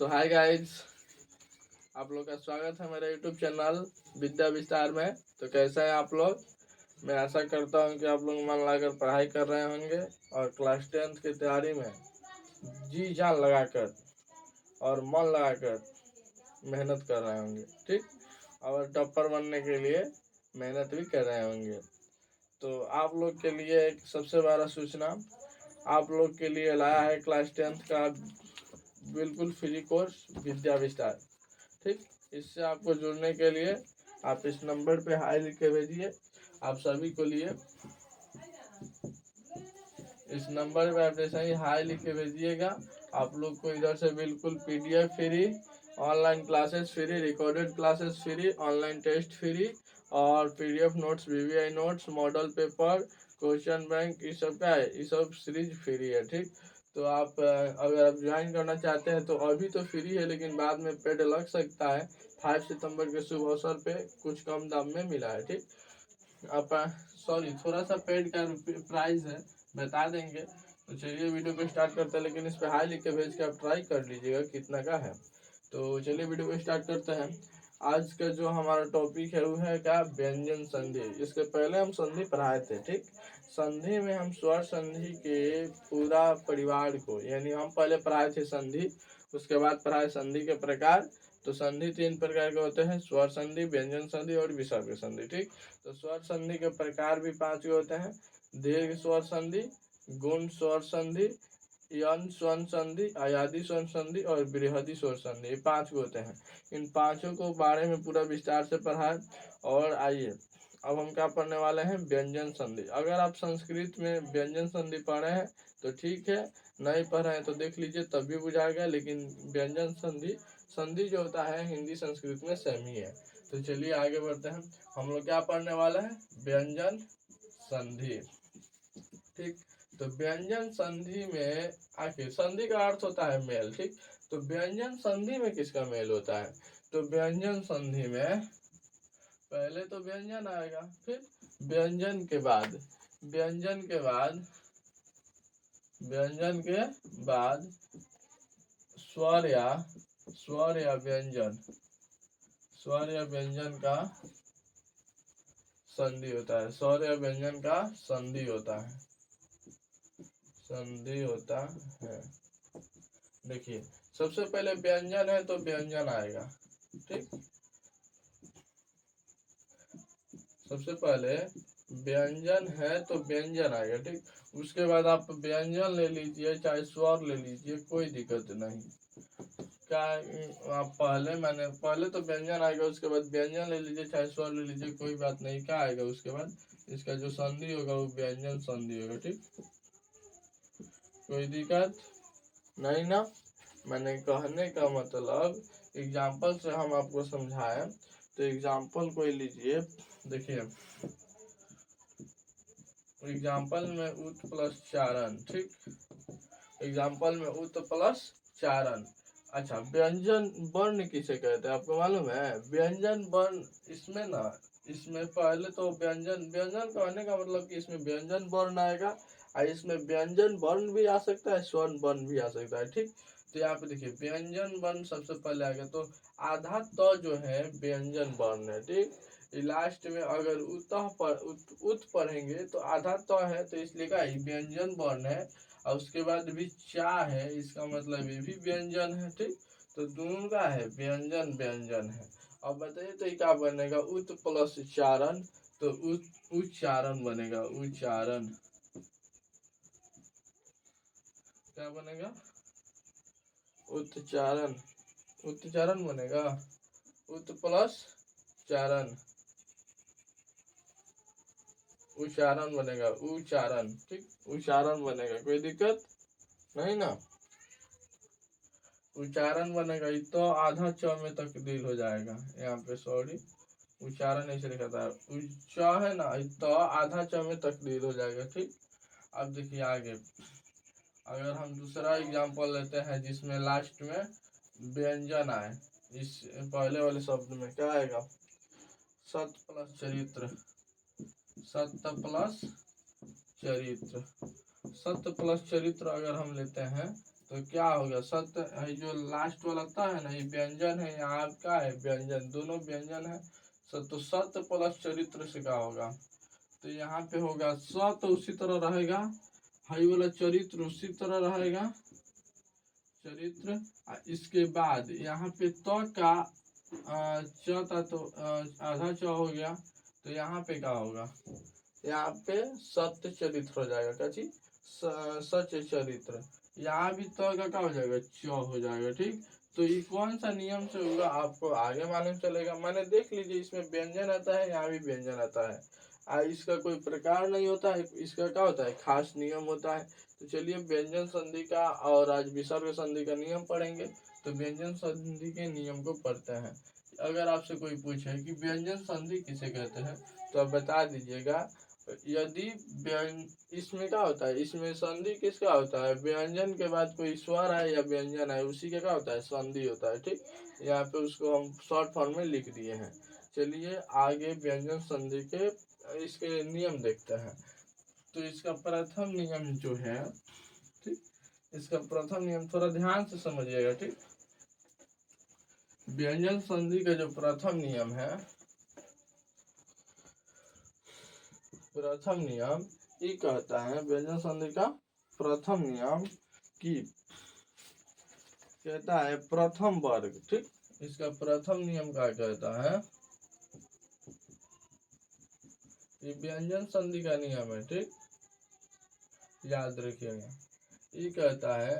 तो hi guys, आप लोग का स्वागत है मेरे यूट्यूब चैनल विद्या विस्तार में। तो कैसे हैं आप लोग? मैं आशा करता हूं कि आप लोग मन लगाकर पढ़ाई कर रहे होंगे और क्लास 10th की तैयारी में जी जान लगाकर और मन लगाकर मेहनत कर रहे होंगे, ठीक। और टॉपर बनने के लिए मेहनत भी कर रहे होंगे। तो आप लोग के लिए एक सबसे बड़ा सूचना आप लोग के लिए लाया है क्लास 10th का बिल्कुल फ्री कोर्स विद्या विस्तार, ठीक। इससे आपको जुड़ने के लिए आप इस नंबर पे हाई लिख के भेजिए। आप सभी को लिए इस नंबर पे आप जैसे ही हाई लिख के भेजिएगा, आप लोग को इधर से बिल्कुल PDF free, online classes free, recorded classes free, online test free और PDF notes, VVI notes, model paper, question bank, ये सब का है, ये सब सीरीज फ्री है, ठीक। तो आप अगर आप ज्वाइन करना चाहते हैं तो अभी तो फ्री है, लेकिन बाद में पेड लग सकता है। 5 सितंबर के शुभ अवसर पे कुछ कम दाम में मिला है, ठीक। आप सॉरी, थोड़ा सा पेड का प्राइस है, बता देंगे। तो चलिए वीडियो को स्टार्ट करते हैं, लेकिन इस पे हाई लिख के भेज के आप ट्राई कर लीजिएगा कितना का है। तो चलिए वीडियो को स्टार्ट करते हैं। आज का जो हमारा टॉपिक है वो है क्या, व्यंजन संधि। इसके पहले हम संधि पढ़ाए थे, ठीक। संधि में हम स्वर संधि के पूरा परिवार को, यानी हम पहले पढ़ाए थे संधि, उसके बाद पढ़ाए संधि के प्रकार। तो संधि 3 प्रकार के होते हैं, स्वर संधि, व्यंजन संधि और विसर्ग संधि, ठीक। तो स्वर संधि के प्रकार भी 5 होते हैं। दीर्घ स्वर संधि, गुण स्वर संधि, यन स्वर संधि, अयादी स्वर संधि और बृहदी स्वर संधि, ये 5 होते हैं। इन पांचों को बारे में पूरा विस्तार से पढ़ा है। और आइए अब हम क्या पढ़ने वाले हैं, व्यंजन संधि। अगर आप संस्कृत में व्यंजन संधि पढ़े हैं तो ठीक है, नहीं पढ़ रहे हैं तो देख लीजिए, तब भी बुझाएगा। लेकिन व्यंजन संधि संधि जो होता है हिंदी संस्कृत में सेम ही है। तो चलिए आगे बढ़ते हैं। हम लोग क्या पढ़ने वाले हैं, व्यंजन संधि, ठीक। तो व्यंजन संधि में आखिर संधि का अर्थ होता है मेल, ठीक। तो व्यंजन संधि में किसका मेल होता है, तो व्यंजन संधि में पहले तो व्यंजन आएगा, फिर व्यंजन के बाद व्यंजन के बाद व्यंजन के बाद स्वर या व्यंजन, स्वर या व्यंजन का संधि होता है। स्वर या व्यंजन का संधि होता है, संधि होता है। देखिए सबसे पहले व्यंजन है तो व्यंजन आएगा, ठीक। सबसे पहले व्यंजन है तो व्यंजन आएगा, ठीक। उसके बाद आप व्यंजन ले लीजिए चाहे स्वर ले लीजिए, कोई दिक्कत नहीं। क्या आप पहले तो व्यंजन आएगा, उसके बाद व्यंजन ले लीजिए चाहे स्वर ले लीजिए, कोई बात नहीं। क्या आएगा उसके बाद, इसका जो संधि होगा वो व्यंजन संधि होगा, ठीक। कोई दिक्कत नहीं ना। मैंने कहने का मतलब एग्जाम्पल से हम आपको समझाएं। तो एग्जाम्पल कोई लीजिए, देखिए एग्जाम्पल में उत प्लस चारण, ठीक। एग्जाम्पल में उत प्लस चारण। अच्छा, व्यंजन वर्ण किसे कहते हैं आपको मालूम है? व्यंजन वर्ण इसमें ना, इसमें पहले तो व्यंजन व्यंजन कहने का मतलब कि इसमें व्यंजन वर्ण आएगा और इसमें व्यंजन वर्ण भी आ सकता है, स्वर्ण वर्ण भी आ सकता है, ठीक। तो यहाँ पे देखिए व्यंजन वर्ण सबसे पहले आएगा, तो आधा तो जो है व्यंजन वर्ण है, ठीक। लास्ट में अगर उत पढ़ेंगे तो आधा तो है, तो इसलिए का व्यंजन वर्ण है। और उसके बाद भी चा है, इसका मतलब ये भी व्यंजन है, ठीक। तो दोनों का है व्यंजन व्यंजन है। अब बताइए तो ये क्या बनेगा, उत प्लस चारण, तो उच्चारण बनेगा, उच्चारण। क्या बनेगा, उच्चारण, उच्चारण बनेगा। उत प्लस चारण, उच्चारण बनेगा, उच्चारण, ठीक। उच्चारण बनेगा, कोई दिक्कत नहीं ना। उच्चारण बनेगा, तो आधा च में तब्दील हो जाएगा यहाँ पे, सॉरी उच्चारण ऐसे लिखा था, च है ना, तो आधा च में तब्दील हो जाएगा, ठीक। अब देखिए आगे, अगर हम दूसरा एग्जांपल लेते हैं जिसमें लास्ट में व्यंजन आए, इस पहले वाले शब्द में क्या आएगा, सत प्लस चरित्र, सत्य प्लस चरित्र। सत्य प्लस चरित्र अगर हम लेते हैं तो क्या होगा, सत्य ये जो लास्ट वाला था है ना, ये व्यंजन है, यहाँ क्या है व्यंजन, दोनों व्यंजन है। तो सत्य प्लस चरित्र से क्या होगा, तो यहाँ पे होगा सत्य उसी तरह रहेगा, हाई वाला चरित्र उसी तरह रहेगा, चरित्र। इसके बाद यहाँ पे तो का च था तो आधा च हो गया, तो यहाँ पे क्या होगा, यहाँ पे सत्य चरित्र हो जाएगा, क्या चीज, सच चरित्र। यहाँ भी तो का क्या हो जाएगा, च हो जाएगा, ठीक। तो ये कौन सा नियम से होगा आपको आगे मालूम चलेगा। मैंने देख लीजिए, इसमें व्यंजन आता है, यहाँ भी व्यंजन आता है। इसका कोई प्रकार नहीं होता है, इसका क्या होता है, खास नियम होता है। तो चलिए व्यंजन संधि का और आज विसर्ग संधि का नियम पढ़ेंगे। तो व्यंजन संधि के नियम को पढ़ते हैं। अगर आपसे कोई पूछे कि व्यंजन संधि किसे कहते हैं, तो आप बता दीजिएगा। यदि इसमें क्या होता है, इसमें संधि किसका होता है, व्यंजन के बाद कोई स्वर है या व्यंजन है, उसी का क्या होता है, संधि होता है, ठीक। यहाँ पे उसको हम शॉर्ट फॉर्म में लिख दिए हैं। चलिए आगे व्यंजन संधि के इसके नियम देखते हैं। तो इसका प्रथम नियम जो है, ठीक, इसका प्रथम नियम थोड़ा ध्यान से समझिएगा, ठीक। व्यंजन संधि का जो प्रथम नियम है, प्रथम नियम ये कहता है, व्यंजन संधि का प्रथम नियम की कहता है प्रथम वर्ग, ठीक। इसका प्रथम नियम क्या कहता है, ये व्यंजन संधि का नियम है, ठीक, याद रखिएगा। ये कहता है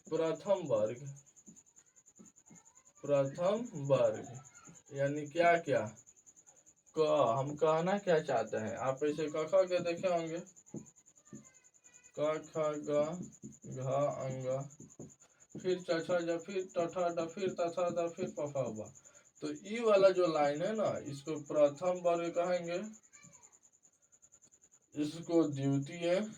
प्रथम वर्ग, प्रथम वर्ग यानी क्या क्या, क हम कहना क्या चाहते हैं, आप ऐसे क ख के देखे होंगे, क ख ग घ अंग, फिर च छ ज, फिर ट ठ ड, फिर त थ द, फिर प फ ब। तो ई वाला जो लाइन है ना, इसको प्रथम वर्ग कहेंगे, इसको द्वितीय,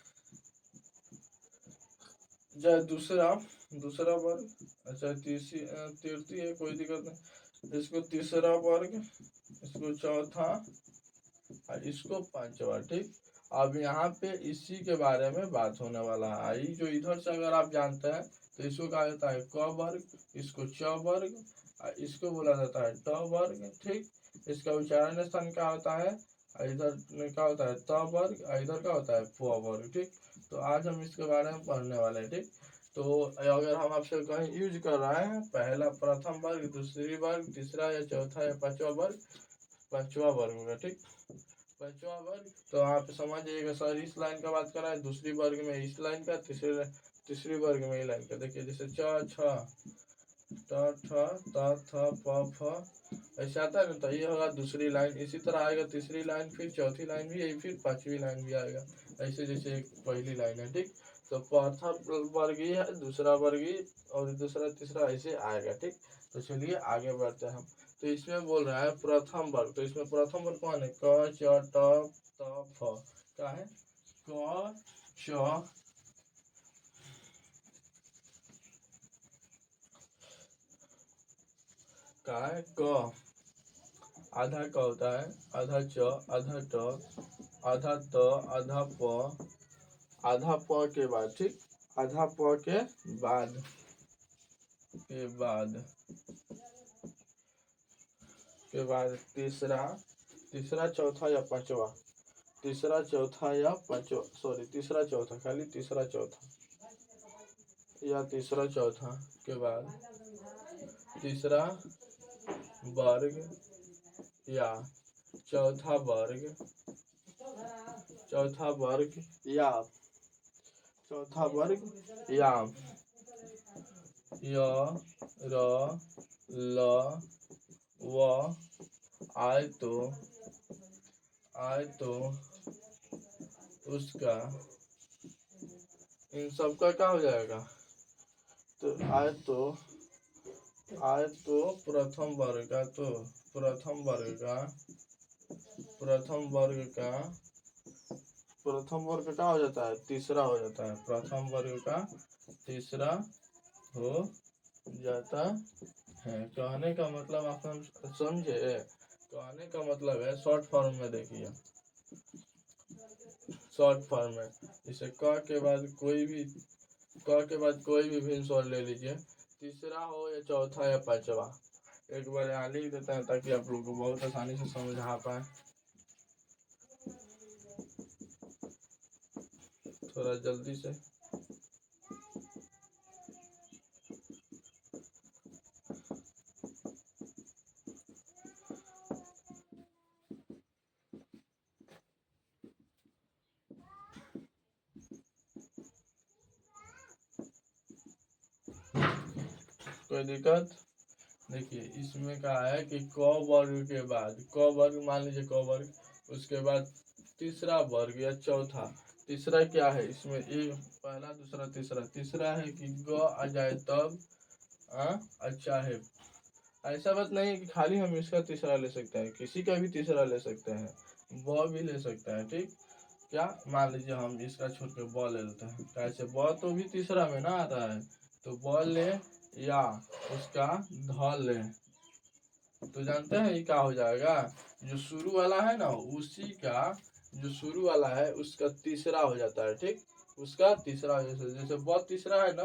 या दूसरा, दूसरा वर्ग, अच्छा तृतीय कोई दिक्कत नहीं, इसको तीसरा वर्ग, इसको चौथा और इसको पांचवा, ठीक। अब यहाँ पे इसी के बारे में बात होने वाला है। आई जो इधर से अगर आप जानते हैं तो इसको कहा जाता है क वर्ग, इसको च वर्ग और इसको बोला जाता है ट वर्ग, ठीक। इसका उच्चारण स्थान क्या होता है, इधर में क्या होता है त वर्ग, इधर क्या होता है प वर्ग, ठीक। तो आज हम इसके बारे में पढ़ने वाले हैं, ठीक। तो अगर हम आपसे कहीं यूज कर रहे हैं, पहला प्रथम वर्ग, दूसरी वर्ग, तीसरा या चौथा या पांचवा वर्ग, पांचवा वर्ग होगा, ठीक, पांचवा वर्ग। तो आप समझिएगा सर इस लाइन का बात कर रहा है, दूसरी वर्ग में इस लाइन का, तीसरी वर्ग में ये लाइन का। देखिए जैसे च छ ट ठ त थ प फ ऐसे आता है ना, तो ये होगा दूसरी लाइन। इसी तरह आएगा तीसरी लाइन, फिर चौथी लाइन भी यही, फिर पांचवी लाइन भी आएगा ऐसे, जैसे एक पहली लाइन है, ठीक। तो प्रथम वर्ग ही है, दूसरा वर्ग ही, और दूसरा तीसरा ऐसे आएगा, ठीक। तो चलिए आगे बढ़ते हैं हम। तो इसमें बोल रहा है प्रथम वर्ग, तो इसमें प्रथम वर्ग कौन है, क च ट त फ, क्या है, क च, का है क, आधा क होता है, आधा च, आधा ट, आधा त, आधा प, आधा प के बाद, ठीक, आधा प के बाद, के बाद, के बाद तीसरा, तीसरा चौथा या पांचवा, तीसरा चौथा या पांचवा, सॉरी तीसरा चौथा, खाली तीसरा चौथा या तीसरा चौथा के बाद तीसरा वर्ग या चौथा वर्ग, चौथा वर्ग या चौथा वर्ग या य र ल व आए तो उसका, इन सब का क्या हो जाएगा, तो आए तो प्रथम वर्ग का, तो प्रथम वर्ग का, प्रथम वर्ग का, प्रथम वर्ग का हो जाता है, तीसरा हो जाता है, प्रथम वर्ग का तीसरा हो जाता है। कहने का मतलब आप समझे, कहने का मतलब है शॉर्ट फॉर्म में, देखिए शॉर्ट फॉर्म में, जैसे क के बाद कोई भी क के बाद कोई भी भिन्न स्वर ले लीजिए, तीसरा हो या चौथा या पांचवा। एक बार यहाँ लिख देते हैं ताकि आप लोग को बहुत आसानी से समझ आ पाए। थोड़ा जल्दी से। कोई दिक्कत? देखिए इसमें कहा है कि क वर्ग के बाद, क वर्ग मान लीजिए क वर्ग, उसके बाद तीसरा वर्ग या चौथा। तीसरा क्या है इसमें, एक पहला दूसरा तीसरा। तीसरा है कि ग आ जाए तब अच्छा है। ऐसा बात नहीं है कि खाली हम इसका तीसरा ले सकते हैं, किसी का भी तीसरा ले सकते हैं, ब भी ले सकते हैं। ठीक, क्या मान लीजिए हम इसका छोड़ के ब ले लेते हैं, कैसे, ब तो भी तीसरा में ना आता है, तो ब ले या उसका ध ले। तो जानते हैं ये क्या हो जाएगा, जो शुरू वाला है ना उसी का, जो शुरू वाला है उसका तीसरा हो जाता है। ठीक, उसका तीसरा, जैसे ब तीसरा है ना,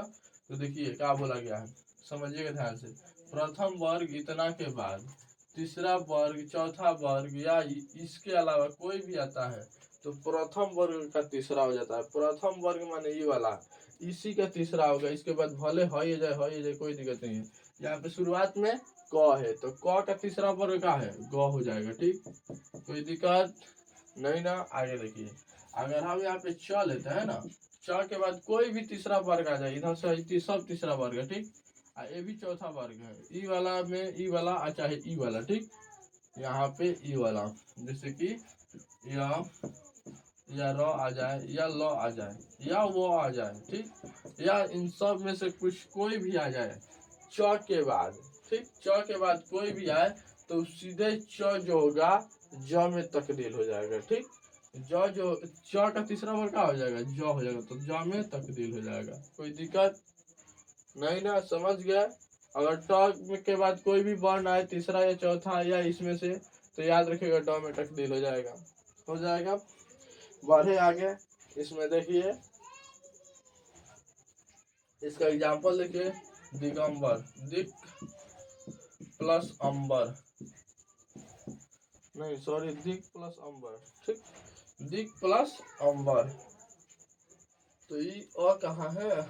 तो देखिए क्या बोला गया है, समझिएगा ध्यान से। प्रथम वर्ग इतना के बाद तीसरा वर्ग, चौथा वर्ग या इसके अलावा कोई भी आता है तो प्रथम वर्ग का तीसरा हो जाता है। प्रथम वर्ग माने ये वाला, इसी का तीसरा होगा। इसके बाद भले हो ही जाए, हो ही जाए, कोई दिक्कत नहीं है। यहाँ पे शुरुआत में क है तो क का तीसरा वर्ग का है, ग हो जाएगा। ठीक, कोई दिक्कत नहीं ना। आगे देखिए, अगर हम यहाँ पे च लेते हैं ना, च के बाद कोई भी तीसरा वर्ग आ जाए, इधर से सब तीसरा वर्ग है। ठीक, ये भी चौथा वर्ग है, ई वाला में ई वाला चाहे ई वाला। ठीक, यहाँ पे ई वाला, जैसे कि या र आ जाए या ल आ जाए या वो आ जाए। ठीक, या इन सब में से कुछ कोई भी आ जाए च के बाद। ठीक, च के बाद कोई भी आए तो सीधे च जो होगा ज में तब्दील हो जाएगा। ठीक, ज जो च का तीसरा वर्ग क्या हो जाएगा, ज हो जाएगा, तो ज में तब्दील हो जाएगा। कोई दिक्कत नहीं ना, समझ गया। अगर ट के बाद कोई भी वर्ण आए तीसरा या चौथा या इसमें से, तो याद रखिएगा ड में तब्दील हो जाएगा। हो जाएगा। बढ़े आगे, इसमें देखिए इसका एग्जाम्पल देखिए, दिगंबर, दिक प्लस अंबर, नहीं सॉरी, दिक प्लस अंबर। ठीक, दिक प्लस अंबर, तो ये अ कहाँ है,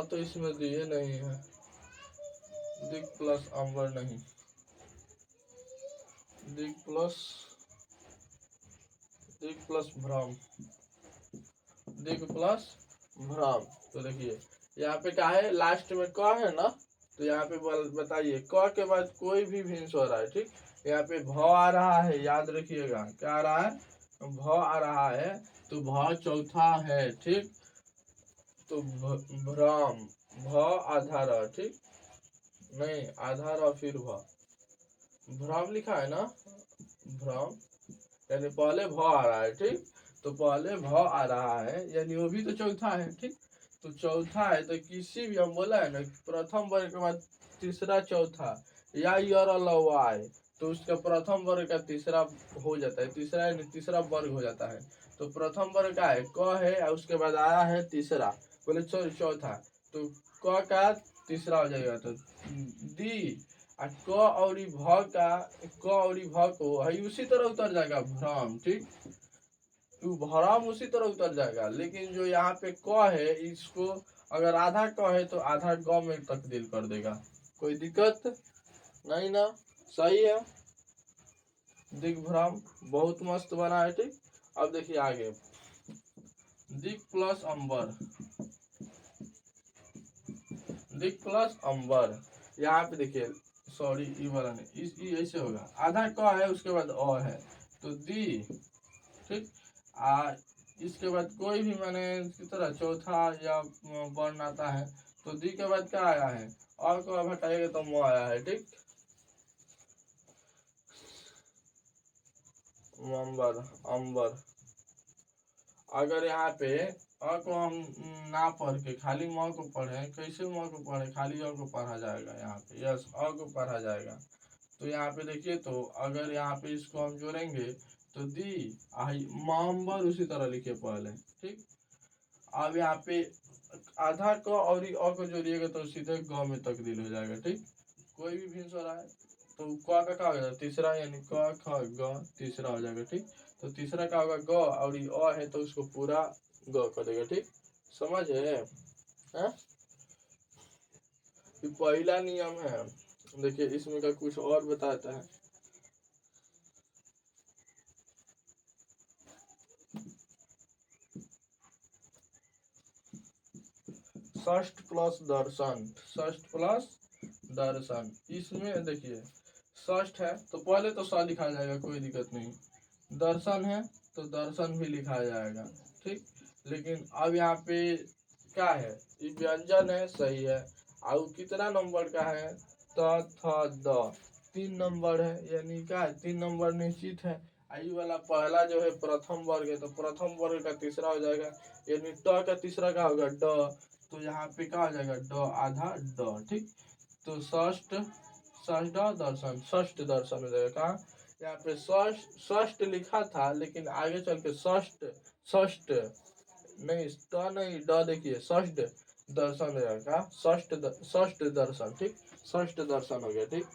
तो इसमें दिए नहीं है, दिक प्लस अंबर नहीं, दिक प्लस भ्रम, दिक प्लस भ्रम। तो देखिए यहाँ पे क्या है, लास्ट में क है ना, तो यहाँ पे बताइए क के बाद कोई भी भिन्न स्वर है। ठीक, यहाँ पे भ आ रहा है, याद रखिएगा क्या आ रहा है, भ आ रहा है, तो भ चौथा है। ठीक, तो भ्रम, भ आधा र। ठीक, नहीं आधा र फिर भ्रम लिखा है ना, भ्रम यानी पहले भ आ रहा है। ठीक, तो पहले भ आ रहा है यानी वो भी तो चौथा है। ठीक, तो चौथा है तो किसी भी, हम बोला है ना प्रथम वर्ग के बाद तीसरा चौथा या आए तो उसका प्रथम वर्ग का तीसरा हो जाता है, तीसरा यानी तीसरा वर्ग हो जाता है। तो प्रथम वर्ग का है क है और उसके बाद आया है तीसरा, बोले चौथा, तो क का तीसरा हो जाएगा, तो दी क और भ का, क और भ को है उसी तरह उतर जाएगा भ्रम। ठीक, तो भ्रम उसी तरह उतर जाएगा, लेकिन जो यहाँ पे क है इसको अगर आधा क है तो आधा ग में तब्दील कर देगा। कोई दिक्कत नहीं ना, सही है। दिग्भ्रम बहुत मस्त बना है। ठीक, अब देखिए आगे, दिक प्लस अंबर, दिक प्लस अंबर, यहाँ पे देखिए सॉरी ई वाला नहीं, इस ई ऐसे होगा, आधा क है उसके बाद अ है तो दी। ठीक, इसके बाद कोई भी माने इसकी तरह चौथा या वर्ण आता है तो दी के बाद क्या आया है, और को अब हटाएगा तो म आया है। ठीक, अंबर, अंबर, अगर यहाँ पे अ को हम ना पढ़ के खाली म को पढ़े, कैसे म को पढ़े, खाली अ को पढ़ा जाएगा यहाँ पे, यस अ को पढ़ा जाएगा। तो यहाँ पे देखिए, तो अगर यहाँ पे इसको हम जोड़ेंगे तो दी आई मांबर उसी तरह लिखे पहले। ठीक, अब यहाँ पे आधा क और अ को जोड़िएगा तो सीधे ग में तब्दील हो जाएगा। ठीक, कोई भी भिन्स हो रहा है तो क का क्या हो जाएगा तीसरा, यानी क ख ग तीसरा हो जाएगा। ठीक, तो तीसरा क्या होगा ग, और ये अ है तो उसको पूरा ग कर देगा। ठीक, समझ है? ये पहला नियम है। देखिए इसमें का कुछ और बताता है। षष्ठ प्लस दर्शन, षष्ठ प्लस दर्शन। इसमें देखिए षष्ठ है तो पहले तो स लिखा जाएगा, कोई दिक्कत नहीं। दर्शन है तो दर्शन भी लिखा जाएगा। ठीक, लेकिन अब यहाँ पे क्या है, ये व्यंजन है, सही है। और कितना नंबर का है, त थ द 3 नंबर है, यानी क्या है 3 नंबर निश्चित है। आई वाला पहला जो है प्रथम वर्ग है, तो प्रथम वर्ग का तीसरा हो जाएगा, यानी ट का तीसरा का होगा ड, तो यहाँ पे क्या हो जाएगा ड आधा ड। ठीक, तो षष्ठ षष्ठ दर्शन, षष्ठ दर्शन हो जाएगा। कहाँ यहाँ पे षष्ठ लिखा था, लेकिन आगे चल के षष्ठ षष्ठ नहीं, ट नहीं ड, देखिए षष्ठ दर्शन हो जाएगा। षष्ठ दर्शन। ठीक, षष्ठ दर्शन हो गया। ठीक,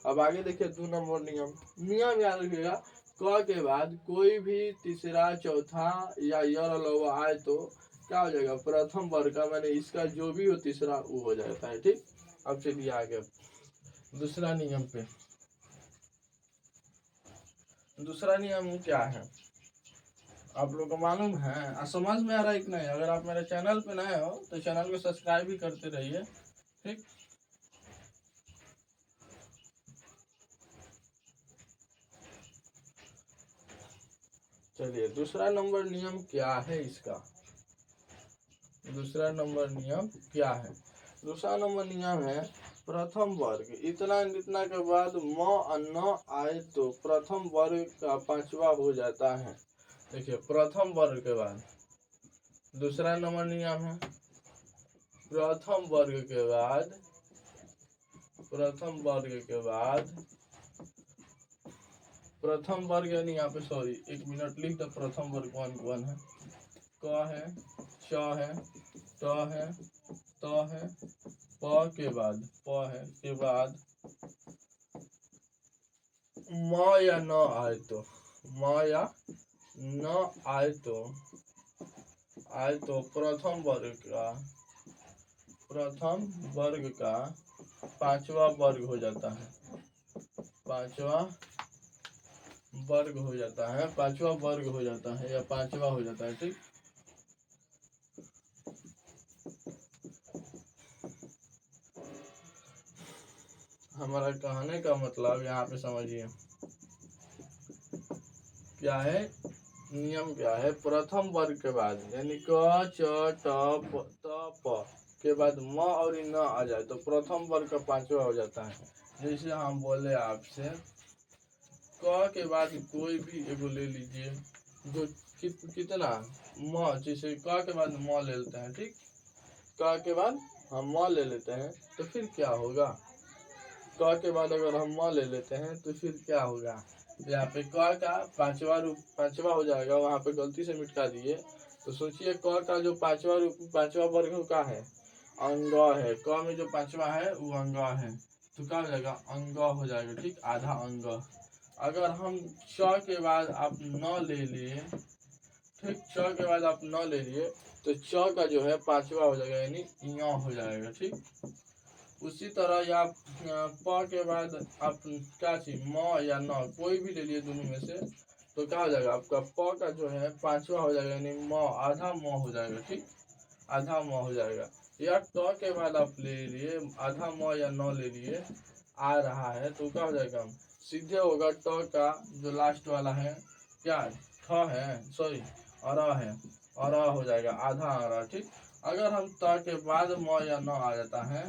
अब आगे देखिए 2 नंबर नियम। नियम याद रखिएगा, क के बाद कोई भी तीसरा चौथा या य लवा आए तो क्या हो जाएगा प्रथम वर्ग का, मैंने इसका जो भी हो तीसरा वो हो जाता है। ठीक, अब चलिए आगे दूसरा नियम पे। दूसरा नियम क्या है आप लोग को मालूम है, समझ में आ रहा है कि नहीं? अगर आप मेरे चैनल पे नए हो तो चैनल को सब्सक्राइब भी करते रहिए। ठीक, चलिए दूसरा नंबर नियम क्या है इसका। दूसरा नंबर नियम क्या है? दूसरा नंबर नियम है प्रथम वर्ग इतना इतना के बाद म न आए तो प्रथम वर्ग का पांचवा हो जाता है। देखिए प्रथम वर्ग के बाद दूसरा नंबर नियम है, प्रथम वर्ग के बाद प्रथम वर्ग यानी यहाँ पे सॉरी 1 मिनट लिख दो, प्रथम वर्ग 1 है, क है, च है, ट है, त है, प के बाद प है के बाद म या न आए तो, म या न आए तो प्रथम वर्ग का पांचवा वर्ग हो जाता है। पांचवा वर्ग हो जाता है, पांचवा वर्ग हो जाता है या पांचवा हो जाता है। ठीक, हमारा कहने का मतलब यहाँ पे समझिए क्या है, नियम क्या है, प्रथम वर्ग के बाद यानी क च ट प के बाद म और न आ जाए तो प्रथम वर्ग का पांचवा हो जाता है। जैसे हम बोले आपसे क के बाद कोई भी एगो ले लीजिए जो कितना म, जैसे क के बाद म ले लेते हैं। ठीक, क के बाद हम म ले लेते हैं तो फिर क्या होगा, क के बाद अगर हम म ले लेते हैं तो फिर क्या होगा, यहाँ पे क का पांचवा हो जाएगा, वहां पे गलती से मिटा दिए। तो सोचिए क का जो पांचवा वर्ग का है अंग है, क में जो पांचवा है वो अंग है, तो क्या हो जाएगा अंग हो जाएगा। ठीक, आधा अंग। अगर हम च के बाद आप न ले लिए, ठीक, च के बाद आप न ले लिए तो च का जो है पांचवा हो जाएगा, यानी य हो जाएगा। ठीक, उसी तरह या प के बाद आप क्या चीज म या न कोई भी ले लिए दोनों में से, तो क्या हो जाएगा आपका प का जो है पांचवा हो जाएगा, यानी म आधा म हो जाएगा। ठीक, आधा म हो जाएगा। या ट के बाद आप ले लिए आधा म या न ले लिए आ रहा है तो क्या हो जाएगा सीधे होगा ट का जो लास्ट वाला है क्या ठ है सॉरी अरा है, अरा हो जाएगा आधा अरा। ठीक, अगर हम त के बाद म या न आ जाता है,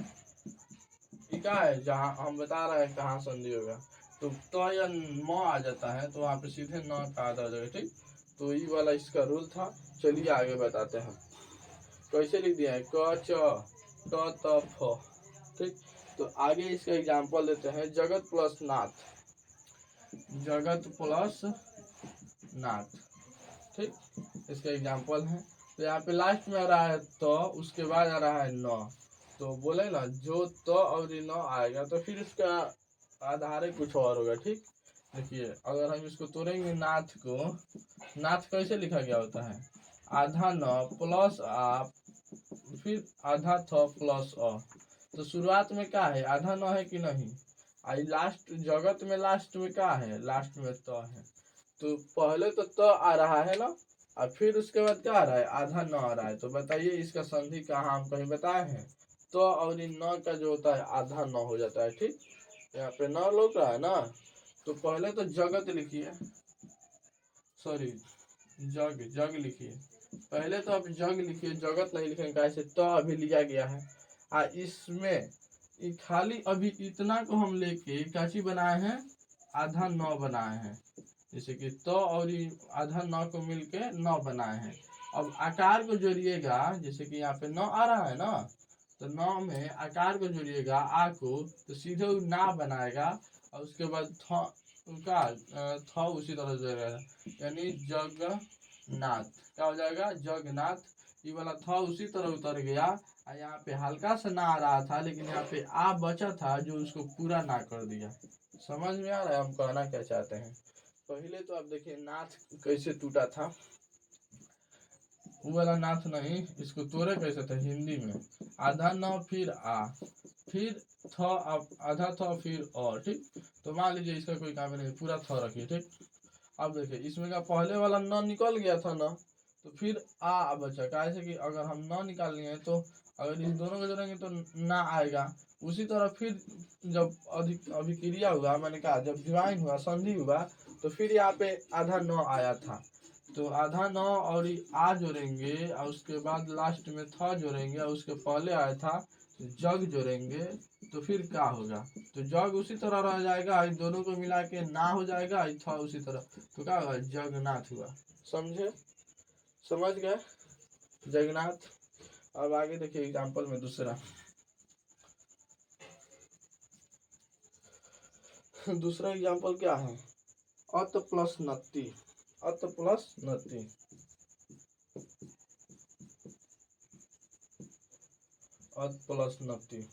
क्या है जहाँ हम बता रहे हैं कहाँ संधि होगा, तो या म आ जाता है तो वहाँ पे सीधे न का आधा हो जाएगा। ठीक, तो ये वाला इसका रूल था। चलिए आगे बताते हैं कैसे लिख दिया है क च ट त फ। ठीक, तो आगे इसका एग्जांपल देते हैं जगत प्लस नाथ। जगत प्लस नाथ। ठीक, इसका एग्जाम्पल है। तो यहाँ पे लास्ट में आ रहा है तो, उसके बाद आ रहा है न। तो बोले ना जो तो और न आएगा तो फिर इसका आधार कुछ और होगा। ठीक, देखिए अगर हम इसको तोड़ेंगे नाथ को, नाथ कैसे लिखा गया होता है, आधा न प्लस आ फिर आधा थ प्लस अ। तो शुरुआत में क्या है, आधा न है कि नहीं, आई लास्ट जगत में लास्ट में क्या है, लास्ट में त है। तो पहले तो त आ रहा है ना, और फिर उसके बाद क्या आ रहा है, आधा न आ रहा है। तो बताइए इसका संधि कहाँ हम कहीं बताए हैं। तो और इन न का जो होता है आधा न हो जाता है। ठीक, यहाँ पे न लोग रहा है ना। तो पहले तो जगत लिखिए, सॉरी जग, जग लिखिए। पहले तो आप जग लिखिए, जगत नहीं लिखेंगे कैसे, तो अभी लिया गया है। इसमें खाली अभी इतना को हम लेके कैसी बनाए हैं, आधा नौ बनाए हैं। जैसे कि तो और आधा नौ को मिलके नौ बनाए हैं। अब आकार को जोड़िएगा, जैसे कि यहाँ पे नौ आ रहा है ना, तो नौ में आकार को जोड़िएगा आ को, तो सीधे ना बनाएगा। और उसके बाद था उसी तरह जोड़ेगा, यानी जगन्नाथ। क्या हो जाएगा, जगन्नाथ। ये वाला था उसी तरह उतर गया। और यहाँ पे हल्का सा ना आ रहा था, लेकिन यहाँ पे आ बचा था जो उसको पूरा ना कर दिया। समझ में आ रहा है हम कहना क्या चाहते हैं। पहले तो आप देखिए नाथ कैसे टूटा था, वो वाला नाथ नहीं, इसको तोड़े कैसे थे हिंदी में, आधा न फिर आ फिर थ, आधा था फिर और। ठीक, तो मान लीजिए इसका कोई काम नहीं, पूरा थ रखिए। ठीक, अब देखिए इसमें का पहले वाला न निकल गया था ना, तो फिर आ बचा। कैसे कि अगर हम न निकाल लिए तो अगर इन दोनों को जोड़ेंगे तो ना आएगा। उसी तरह फिर जब अभिक्रिया हुआ, मैंने कहा जब ज्वाइन हुआ, संधि हुआ, तो फिर यहाँ पे आधा न आया था। तो आधा न और आ जोड़ेंगे, और उसके बाद लास्ट में था जोड़ेंगे, और उसके पहले आया था जग जोड़ेंगे, तो फिर क्या होगा, तो जग उसी तरह रह जाएगा, इन दोनों को मिला के ना हो जाएगा, था उसी तरह। तो क्या होगा, जगन्नाथ हुआ। समझे, समझ गए, जगन्नाथ। अब आगे देखिए एग्जाम्पल में दूसरा, दूसरा एग्जाम्पल क्या है, अत प्लस नत्ती, अत प्लस नत्ती। अत प्लस नत्ती।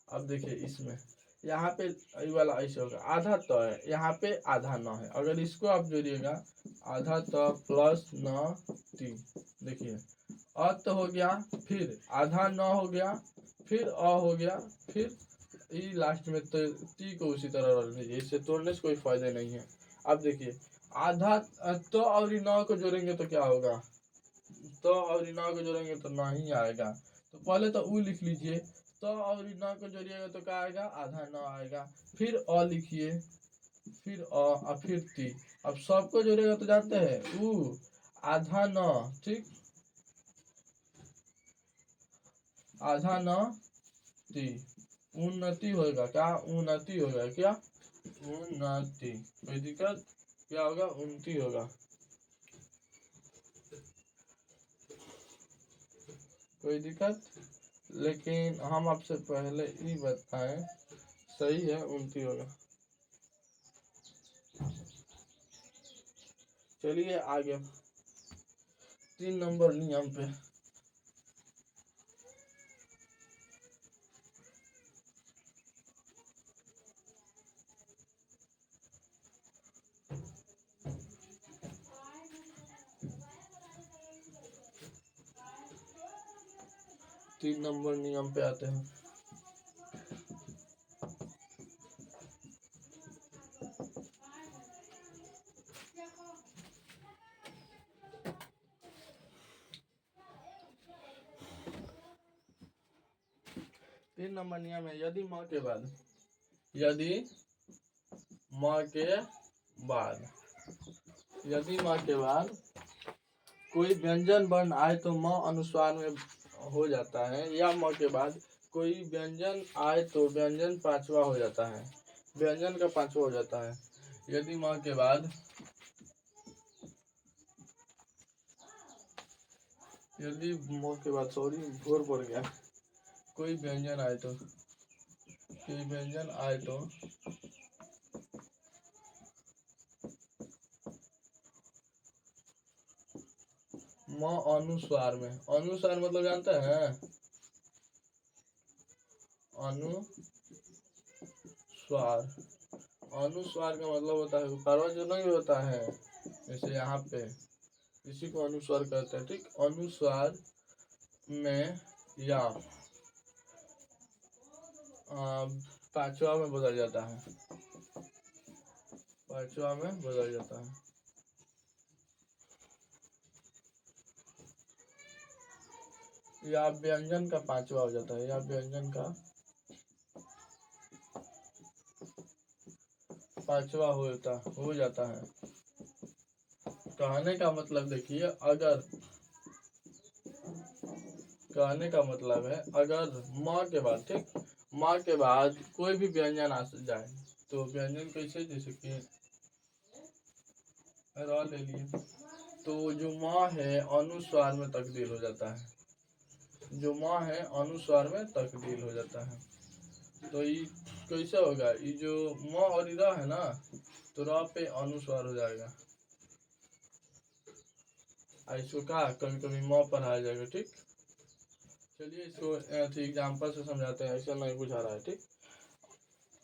अब देखिए इसमें यहाँ पे वाला ऐसे होगा, आधा तो है, यहाँ पे आधा न है। अगर इसको आप जोड़िएगा, आधा तो प्लस न ती, देखिए अत हो गया, फिर आधा न हो गया, फिर अ हो गया, फिर ई लास्ट में तो ती को उसी तरह रख दीजिए, इससे तोड़ने से कोई फायदा नहीं है। अब देखिए आधा तो और न को जोड़ेंगे तो क्या होगा, तो और न को जोड़ेंगे तो ना ही आएगा। तो पहले तो उ लिख लीजिए, तो और न को जोड़िएगा तो क्या आएगा, आधा न आएगा। फिर अ लिखिए, फिर अ और फिर ती। अब सबको जोड़ेगा तो जानते हैं उ आधा न, ठीक, आधा न ती, उन्नति होगा। क्या उन्नति होगा, क्या उन्नति, कोई दिक्कत, क्या होगा, उन्नति होगा, कोई दिक्कत। लेकिन हम आपसे पहले ही बताएं, सही है, उन्नति होगा। चलिए आगे 3 नंबर नियम पे। तीन नंबर नियम पे आते हैं। तीन नंबर नियम है, यदि म के बाद, यदि म के बाद, यदि म के बाद कोई व्यंजन वर्ण आए तो म अनुस्वार में हो जाता है, या म के बाद कोई व्यंजन आए तो व्यंजन पांचवा हो जाता है, व्यंजन का पांचवा हो जाता है। यदि म के बाद, यदि म के बाद, सॉरी भोर पड़ गया, कोई व्यंजन आए तो, कोई व्यंजन आए तो म अनुस्वार में, अनुस्वार मतलब जानते हैं, अनुस्वार, अनुस्वार का मतलब होता है उतारवा जो नहीं होता है, जैसे यहाँ पे इसी को अनुस्वार कहते हैं, ठीक। अनुस्वार में या पांचवा में बदल जाता है, पांचवा में बदल जाता है। या व्यंजन का पांचवा हो जाता है, या व्यंजन का पांचवा हो जाता है। कहने का मतलब देखिए, अगर कहने का मतलब है अगर माँ के बाद, ठीक, माँ के बाद कोई भी व्यंजन आ जाए तो व्यंजन कैसे, जैसे कि र ले लिए, तो जो माँ है अनुस्वार में तब्दील हो जाता है, जो माँ है अनुस्वार में तब्दील हो जाता है। तो ये कैसे होगा, ये जो माँ और र है ना, तो र पे अनुस्वार हो जाएगा, इसको कहा कभी कभी माँ पर आ जाएगा, ठीक। चलिए इसको एग्जाम्पल से समझाते हैं, ऐसा नहीं बुझा रहा है, ठीक।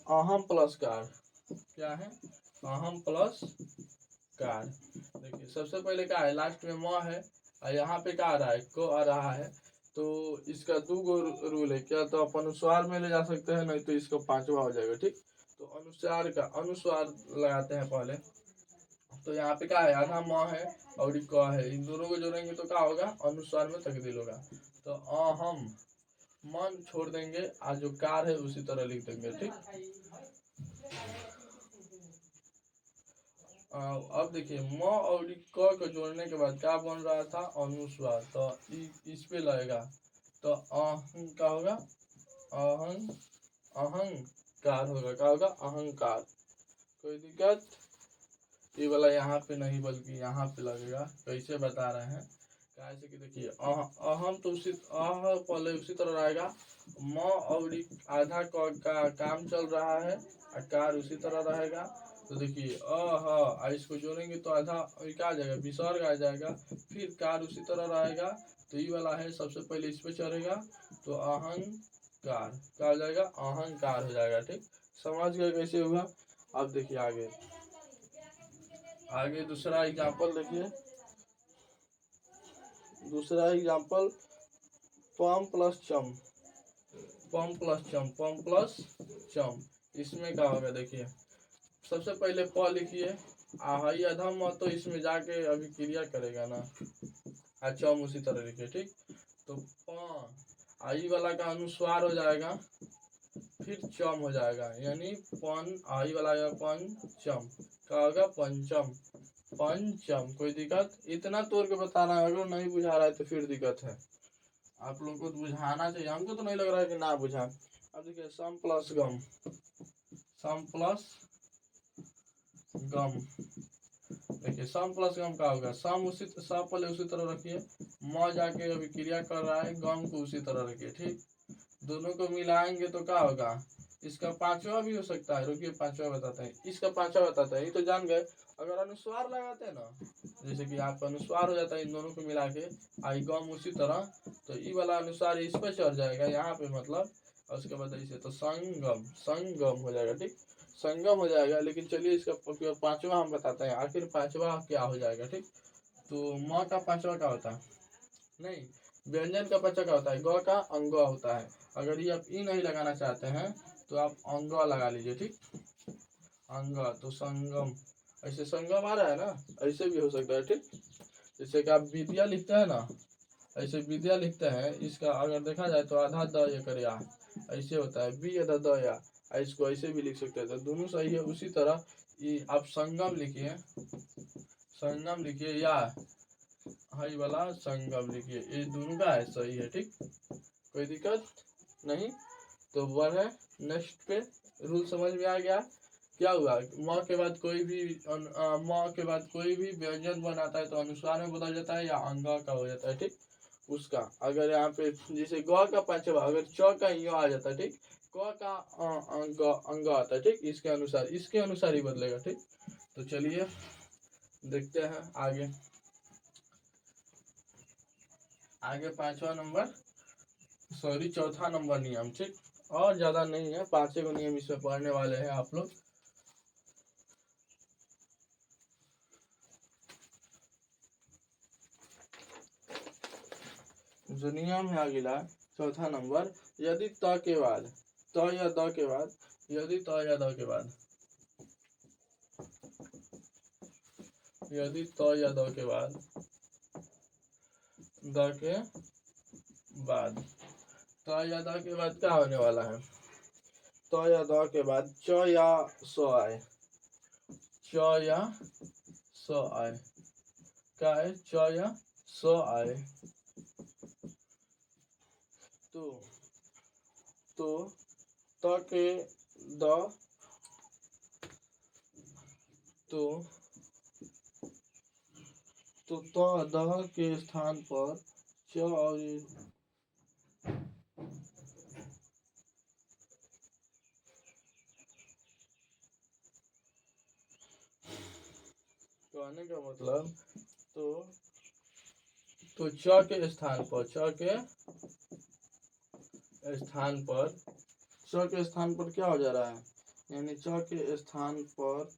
अहम प्लस कार, क्या है, अहम प्लस कार। देखिए सबसे पहले क्या है, लास्ट में म है और यहाँ पे क्या आ रहा है, को आ रहा है, तो इसका दो गो रूल है, क्या तो आप अनुस्वार में ले जा सकते हैं, नहीं तो इसका पांचवा हो जाएगा, ठीक। तो अनुस्वार का अनुस्वार लगाते हैं पहले, तो यहाँ पे क्या है, आधा म है और क है, इन दोनों को जोड़ेंगे तो क्या होगा, अनुस्वार में तब्दील होगा। तो अहम, मन छोड़ देंगे, आज जो कार है उसी तरह लिख देंगे, ठीक। अब देखिए म और क को जोड़ने के बाद क्या बन रहा था, अनुस्वार, तो इस पे लगेगा, तो अहं क्या होगा, अहं, अहंकार होगा, क्या होगा, अहंकार। कोई दिक्कत, ये वाला यहाँ पे नहीं बल्कि यहाँ पे लगेगा, कैसे बता रहे हैं, कैसे कि देखिए अहम तो उसी पहले उसी तरह रहेगा, म और आधा क का काम चल रहा है, कार उसी तरह रहेगा। तो देखिए इसको जोड़ेंगे तो आधा क्या आ जाएगा, विसर्ग आ जाएगा, फिर कार उसी तरह रहेगा, तो ये वाला है सबसे पहले इस पे चढ़ेगा, तो अहंकार क्या हो जाएगा, अहंकार हो जाएगा, ठीक। समझ गए कैसे होगा। अब देखिए आगे, आगे दूसरा एग्जाम्पल देखिए, दूसरा एग्जाम्पल पम प्लस चम, पम प्लस चम, पम प्लस चम, इसमें क्या होगा, देखिए सबसे पहले प लिखिए, आई अधम तो इसमें जाके अभी क्रिया करेगा ना, चम उसी तरह लिखिए, ठीक। तो प आई वाला का अनुस्वार हो जाएगा, फिर चम हो जाएगा, यानी पन, आई वाला आएगा पंचम, क्या होगा, पंचम, पंचम। कोई दिक्कत, इतना तोड़ के बता रहा है, अगर नहीं बुझा रहा है तो फिर दिक्कत है, आप लोगों को तो बुझाना चाहिए, हमको तो नहीं लग रहा है कि ना बुझा। अब देखिए सम प्लस गम, सम प्लस गम, देखिए सम प्लस गम का होगा, सम उसी सम पहले उसी तरह रखिए, म जाके अभी क्रिया कर रहा है, गम को उसी तरह रखिए, ठीक। दोनों को मिलाएंगे तो क्या होगा, इसका पांचवा भी हो सकता है, रुकिए पांचवा बताते हैं, इसका पांचवा बताते हैं, ये तो जान गए। अगर अनुस्वार लगाते हैं ना, जैसे कि आपका अनुस्वार हो जाता है इन दोनों को मिला के, आई गम उसी तरह, तो ये वाला अनुस्वार इस पर चढ़ जाएगा यहाँ पे, मतलब उसके बाद इसे तो संगम, संगम हो जाएगा, ठीक, संगम हो जाएगा। लेकिन चलिए इसका पांचवा हम बताते हैं, आखिर पांचवा क्या हो जाएगा, ठीक। तो म का पांचवा क्या होता है, नहीं, व्यंजन का पांचवा क्या होता है, ग का अंग होता है। अगर ये आप ई नहीं लगाना चाहते हैं तो आप अंग लगा लीजिए, ठीक, अंग, तो संगम, ऐसे संगम आ रहा है ना, ऐसे भी हो सकता है, ठीक। जैसे कि आप विद्या लिखते हैं ना, ऐसे विद्या लिखते हैं, इसका अगर देखा जाए तो आधा द ये कर या, ऐसे होता है, बी आधा द या, इसको ऐसे भी लिख सकते हैं, तो दोनों सही है। उसी तरह ये आप संगम लिखिए, संगम लिखिए, या हई वाला संगम लिखिए, ये दोनों का है सही है, ठीक, कोई दिक्कत नहीं। तो वन है, नेक्स्ट पे रूल समझ में आ गया। क्या हुआ, म के बाद कोई भी म के बाद कोई भी व्यंजन बनाता है तो अनुस्वार में बदल जाता है या अंग का हो जाता है, ठीक। उसका अगर यहाँ पे जैसे ग का पांचवा अगर च का यो आ जाता है, ठीक, क का अंग अंग आता है, ठीक, इसके अनुसार ही बदलेगा, ठीक। तो चलिए देखते हैं आगे। आगे पांचवा नंबर, सॉरी चौथा नंबर नियम, ठीक। और ज्यादा नहीं है, 5 को नियम इसमें पढ़ने वाले हैं आप लोग। जो नियम है अगला चौथा नंबर, यदि त के बाद, त या द के बाद, यदि त या द के बाद, यदि त या द के बाद, द के बाद, त या द के बाद क्या होने वाला है, त या द के बाद च या स आए, च या स आए, क्या है, च या स आए, तो त के द, तो त द के स्थान पर च और कहने का मतलब, तो च के स्थान पर, च के स्थान पर, च के स्थान पर क्या हो जा रहा है, यानी च के स्थान पर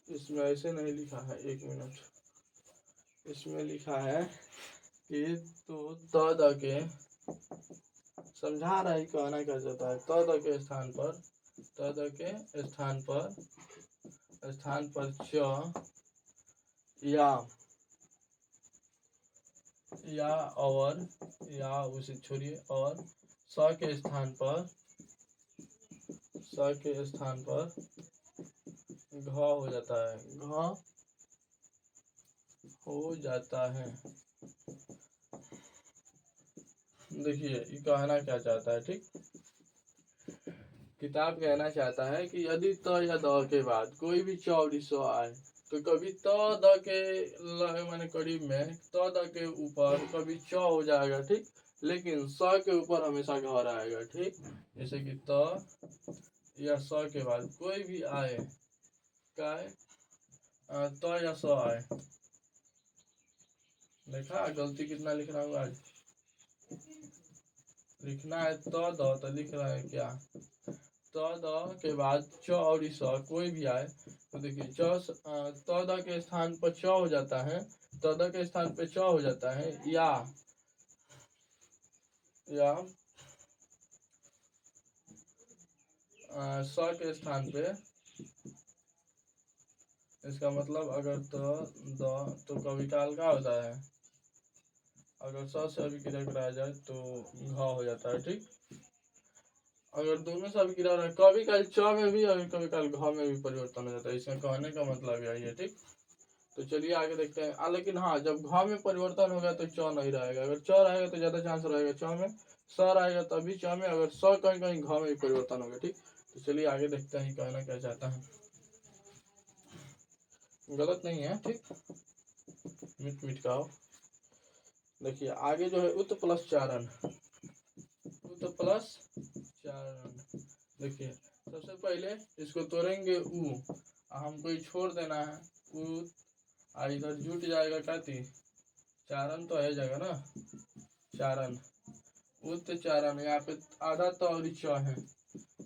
इसमें ऐसे नहीं लिखा है, एक मिनट, इसमें लिखा है कि तो त द के, समझा रहा है कहना क्या चाहता है, त द के स्थान पर, त द के स्थान पर, स्थान पर च या और, या उसे छोड़िए, और स के स्थान पर, स के स्थान पर घ हो जाता है, घ हो जाता है। देखिए ये कहना क्या चाहता है, ठीक। किताब कहना चाहता है कि यदि त या द के बाद कोई भी च और स आए, तो कभी त द के माने करीब में त द के ऊपर कभी च हो जाएगा, ठीक, लेकिन स के ऊपर हमेशा घर आएगा, ठीक। जैसे कि त या स के बाद कोई भी आए, क्या है, त या स आए, देखा गलती कितना लिख रहा हूँ आज, लिखना है त द तो लिख रहा है क्या, त द के बाद च और स कोई भी आए, तो देखिए त द के स्थान पर च हो जाता है, त द के स्थान पे च हो जाता है, या स के स्थान पे, इसका मतलब अगर द तो कभी काल का होता है, अगर स से अभिक्रिया कराया जाए तो घ हो जाता है, ठीक। अगर दोनों से अभिक्रिया हो रहा है, कभी काल च में भी और कभी काल घ में भी परिवर्तन हो जाता है, इसमें कहने का मतलब यही है, ठीक। तो चलिए आगे देखते हैं। लेकिन हाँ, जब घ में परिवर्तन होगा तो च नहीं रहेगा, अगर च रहेगा तो ज्यादा चांस रहेगा च में, स रहेगा तभी च में, अगर स कहीं कहीं घ में भी परिवर्तन होगा, ठीक। तो चलिए आगे देखते हैं कहना क्या चाहता है, गलत नहीं है, ठीक, मिट मिट का हो। देखिए आगे जो है उत प्लस चारण, उत प्लस चारण, देखिए सबसे पहले इसको तोड़ेंगे उ, हमको छोड़ देना है उ, इधर जुट जाएगा काती, चारण तो है जाएगा ना, चारण, उत चारण, यहाँ पे आधा तो और च है,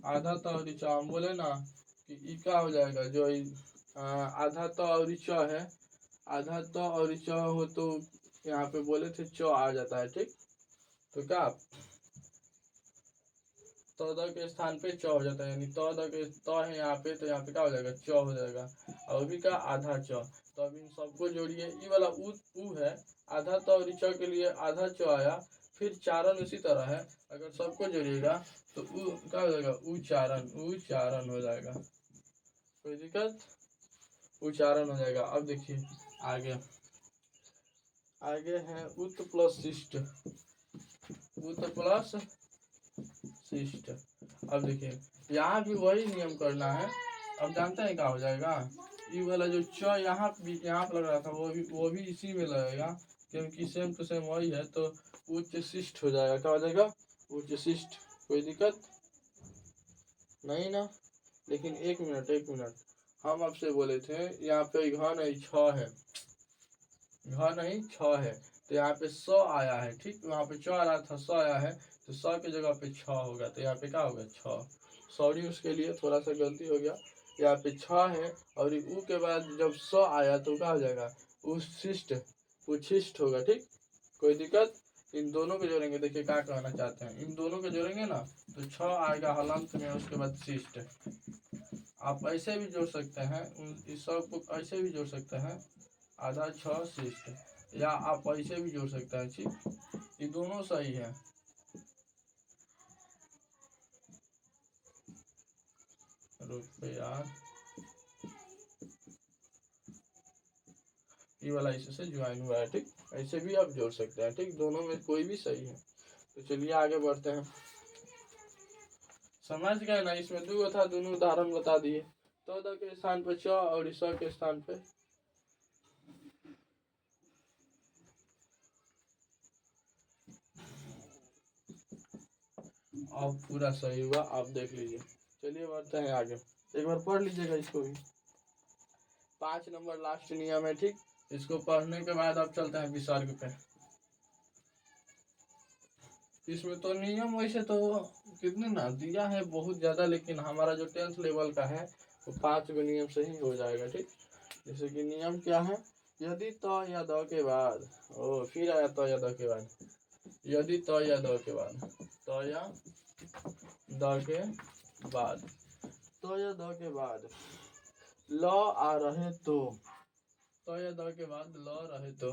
आधा तो और च, हम बोले ना कि ई का हो जाएगा, जो आधा तो और च है, आधा तो और च हो तो यहाँ पे बोले थे च आ जाता है, ठीक। तो क्या त द के स्थान पे च हो जाता है, यानी त द के त है यहाँ पे, तो यहाँ पे क्या हो जाएगा, च हो जाएगा, और अभी का आधा च, तो अब इन सबको जोड़िए, ई वाला उ है, आधा त और च के लिए आधा च आया, फिर चारण उसी तरह है, अगर सबको जोड़िएगा तो उ क्या हो जाएगा, उच्चारण हो जाएगा, कोई दिक्कत, उच्चारण हो जाएगा। अब देखिए आगे, आगे है उत प्लस शिष्ट, उत प्लस शिष्ट। अब देखिए यहाँ भी वही नियम करना है, अब जानते हैं क्या हो जाएगा, ये वाला जो च यहाँ पर लग रहा था वो भी इसी में लगेगा, क्योंकि सेम टू सेम वही है, तो उच्च शिष्ट हो जाएगा, क्या हो जाएगा, उच्च शिष्ट, कोई दिक्कत। नहीं ना, लेकिन एक मिनट, हम आपसे बोले थे यहाँ पे घ नहीं छ है, घ नहीं छ है, तो यहाँ पे 100 आया है, ठीक, वहाँ पे 4 आया था, 100 आया है, तो 100 की जगह पे 6 होगा, तो यहाँ पे क्या होगा 6। सॉरी उसके लिए, थोड़ा सा गलती हो गया, यहाँ पे 6 है, और ऊ के बाद जब 100 आया तो क्या हो जाएगा, उच्छिष्ट होगा, ठीक, कोई दिक्कत। इन दोनों को जोड़ेंगे, देखिए क्या कहना चाहते हैं, इन दोनों को जोड़ेंगे ना तो 6 आएगा हलंत में, उसके बाद शिष्ट। आप ऐसे भी जोड़ सकते हैं, इस सब को ऐसे भी जोड़ सकते हैं, आधा 6 शिष्ट, या आप ऐसे भी जोड़ सकते हैं, ठीक, ये दोनों सही है। रुपया, ये वाला इससे ज्वाइन हुआ है, ठीक, ऐसे भी आप जोड़ सकते हैं, ठीक, दोनों में कोई भी सही है। तो चलिए आगे बढ़ते हैं। समझ गए ना, इसमें 2 था, दोनों उदाहरण बता दिए। तो के स्थान पे 6 और 100 के स्थान पे अब पूरा सही हुआ, आप देख लीजिए। चलिए बढ़ते हैं आगे, एक बार पढ़ लीजिएगा इसको भी। 5 नंबर लास्ट नियम है, ठीक, इसको पढ़ने के बाद अब चलते हैं विसर्ग पे। इसमें तो नियम वैसे तो कितने ना दिया है, बहुत ज़्यादा, लेकिन हमारा जो 10th लेवल का है वो 5 गो नियम से ही हो जाएगा, ठीक। जैसे कि नियम क्या है, यदि तो या द के बाद, ओ फिर आया तो या द के बाद, यदि तो या द के बाद, तो या द के बाद, तो या द के बाद ल आ रहे तो या द के बाद ल रहे तो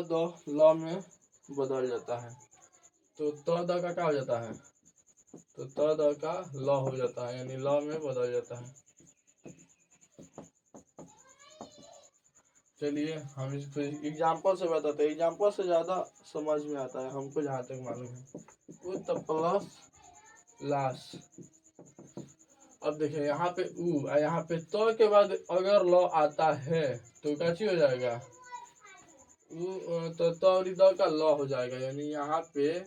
द ल में बदल जाता है, तो द का क्या हो जाता है, तो द का ल हो जाता है, यानी ल में बदल जाता है। चलिए हम इसको एग्जाम्पल से बताते हैं, एग्जाम्पल से ज़्यादा समझ में आता है हमको, जहाँ तक मालूम है। उत प्लस लास, अब देखिए यहाँ पे उ, यहाँ पे तो के बाद अगर ल आता है तो क्या चीज हो जाएगा, उ तो और द का ल हो जाएगा, यानी यहाँ पे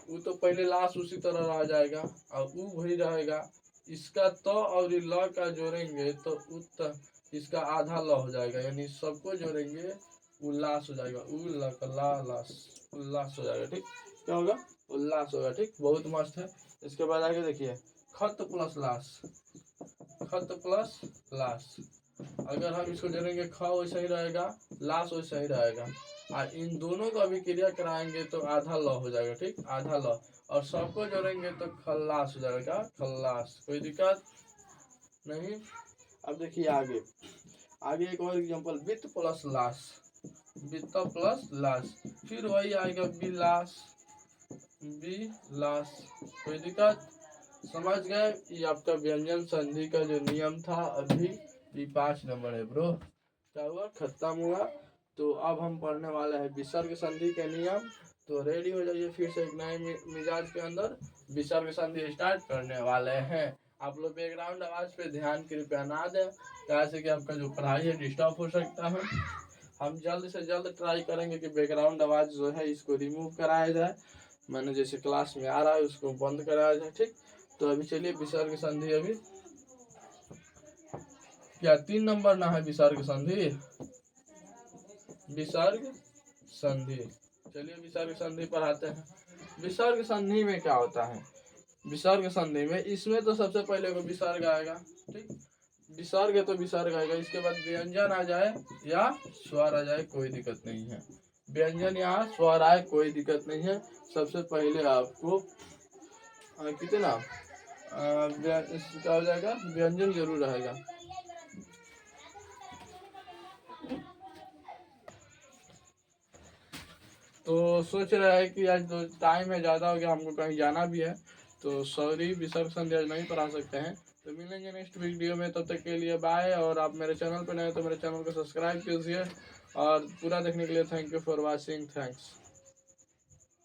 उ तो पहले लाश उसी तरह रह जाएगा और उ वही रहेगा, इसका तो और ल का जोड़ेंगे तो उत इसका आधा ल हो जाएगा, यानी सबको जोड़ेंगे उल्लास हो जाएगा, उल्लास हो जाएगा, ठीक, क्या होगा, उल्लास होगा, ठीक, बहुत मस्त है। इसके बाद आगे देखिए, खत प्लस लाश, खत प्लस लाश, अगर हम इसको जोड़ेंगे ख वैसा ही रहेगा, लाश वैसा ही रहेगा, और इन दोनों का भी क्रिया कराएंगे तो आधा ल हो जाएगा, ठीक, आधा ल, और सबको जोड़ेंगे तो खल्लास हो जाएगा, खल्लास, कोई दिक्कत नहीं। अब देखिए आगे एक और एग्जांपल, वित्त प्लस लाश, वित्त प्लस लाश, फिर वही आएगा बिलास, बिलास, कोई दिक्कत, समझ गए। ये आपका व्यंजन संधि का जो नियम था अभी, ये 5 नंबर है ब्रो, क्या हुआ, खत्म हुआ। तो अब हम पढ़ने वाले हैं विसर्ग संधि के नियम, तो रेडी हो जाइए, फिर से एक नए मिजाज के अंदर विसर्ग संधि स्टार्ट करने वाले हैं। आप लोग बैकग्राउंड आवाज पे ध्यान कृपया ना दें, जैसे कि आपका जो पढ़ाई है डिस्टर्ब हो सकता है। हम जल्द से जल्द ट्राई करेंगे कि बैकग्राउंड आवाज जो है इसको रिमूव कराया जाए, मैंने जैसे क्लास में आ रहा है उसको बंद कराया जाए, ठीक। तो अभी चलिए विसर्ग संधि, अभी क्या 3 नंबर ना है विसर्ग संधि, विसर्ग संधि, चलिए विसर्ग संधि पढ़ाते हैं। विसर्ग संधि में क्या होता है, विसर्ग संधि में इसमें तो सबसे पहले को विसर्ग आएगा, ठीक, विसर्ग है तो विसर्ग आएगा, इसके बाद व्यंजन आ जाए या स्वर आ जाए कोई दिक्कत नहीं है, व्यंजन या स्वर आए कोई दिक्कत नहीं है। सबसे पहले आपको कितना क्या हो जाएगा, व्यंजन जरूर रहेगा। तो सोच रहा है कि आज तो टाइम है ज़्यादा हो गया, हमको कहीं जाना भी है, तो सॉरी विसर्ग संधि आज नहीं पढ़ा सकते हैं। तो मिलेंगे नेक्स्ट वीडियो में, तब तक के लिए बाय। और आप मेरे चैनल पर नए तो मेरे चैनल को सब्सक्राइब कीजिए, और पूरा देखने के लिए thank you for watching, thanks.